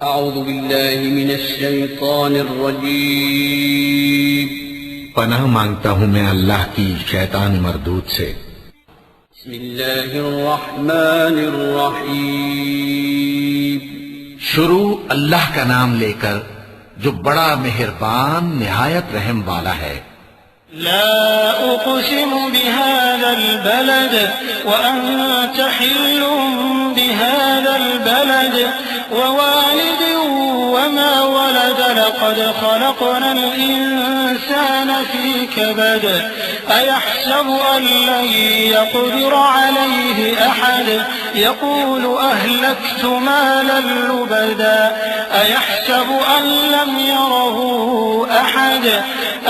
اعوذ باللہ من الشیطان الرجیم پناہ مانگتا ہوں میں اللہ کی شیطان مردود سے۔ بسم اللہ الرحمن الرحیم شروع اللہ کا نام لے کر جو بڑا مہربان نہایت رحم والا ہے۔ لا اقسم بهذا البلد وانت حل بهذا البلد ووالد وما ولد لقد خلقنا الإنسان في كبد أيحسب أن لن يقدر عليه أحد يقول أهلكت مالا لبدا أيحسب أن لم يره أحد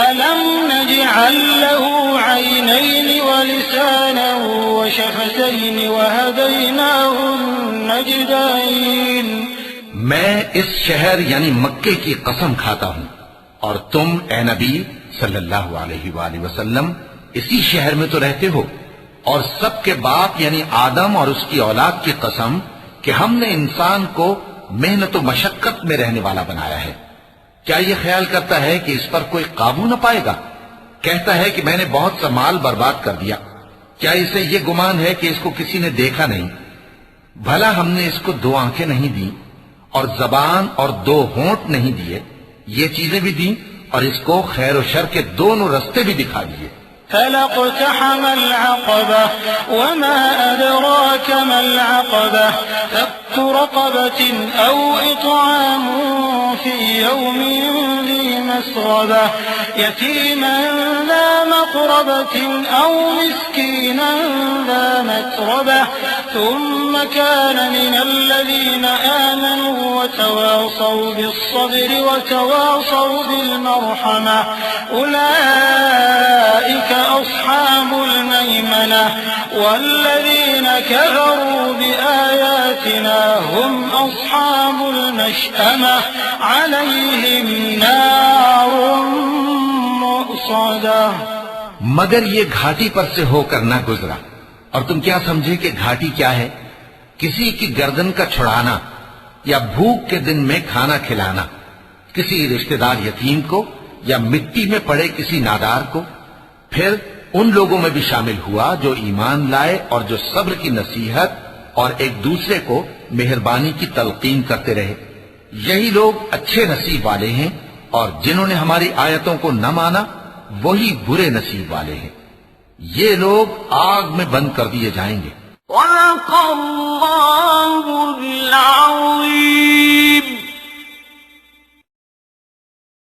ألم نجعل له عينين ولسانا وشفتين وهديناه النجدين۔ میں اس شہر یعنی مکے کی قسم کھاتا ہوں اور تم اے نبی صلی اللہ علیہ وآلہ وسلم اسی شہر میں تو رہتے ہو، اور سب کے باپ یعنی آدم اور اس کی اولاد کی قسم کہ ہم نے انسان کو محنت و مشقت میں رہنے والا بنایا ہے۔ کیا یہ خیال کرتا ہے کہ اس پر کوئی قابو نہ پائے گا؟ کہتا ہے کہ میں نے بہت سا مال برباد کر دیا۔ کیا اسے یہ گمان ہے کہ اس کو کسی نے دیکھا نہیں؟ بھلا ہم نے اس کو 2 آنکھیں نہیں دی اور زبان اور 2 ہونٹ نہیں دیے؟ یہ چیزیں بھی دیں اور اس کو خیر و شر کے دونوں رستے بھی دکھا دیے۔ فلاقتحم العقبة وما أدراك ما العقبة فك رقبة أو إطعام في يوم ذي مسغبة يتيما ذا مقربة أو مسكينا ذا متربة ثم كان من الذين آمنوا وتواصوا بالصبر وتواصوا بالمرحمة أولئك أصحاب الميمنة والذين كفروا بآياتنا هم أصحاب المشأمة عليهم نار مؤصدة۔ مگر یہ گھاٹی پر سے ہو کر نہ گزرا، اور تم کیا سمجھے کہ گھاٹی کیا ہے؟ کسی کی گردن کا چھڑانا یا بھوک کے دن میں کھانا کھلانا، کسی رشتہ دار یتیم کو یا مٹی میں پڑے کسی نادار کو۔ پھر ان لوگوں میں بھی شامل ہوا جو ایمان لائے اور جو صبر کی نصیحت اور ایک دوسرے کو مہربانی کی تلقین کرتے رہے۔ یہی لوگ اچھے نصیب والے ہیں، اور جنہوں نے ہماری آیتوں کو نہ مانا وہی برے نصیب والے ہیں۔ یہ لوگ آگ میں بند کر دیے جائیں گے۔ صدق اللہ العظیم۔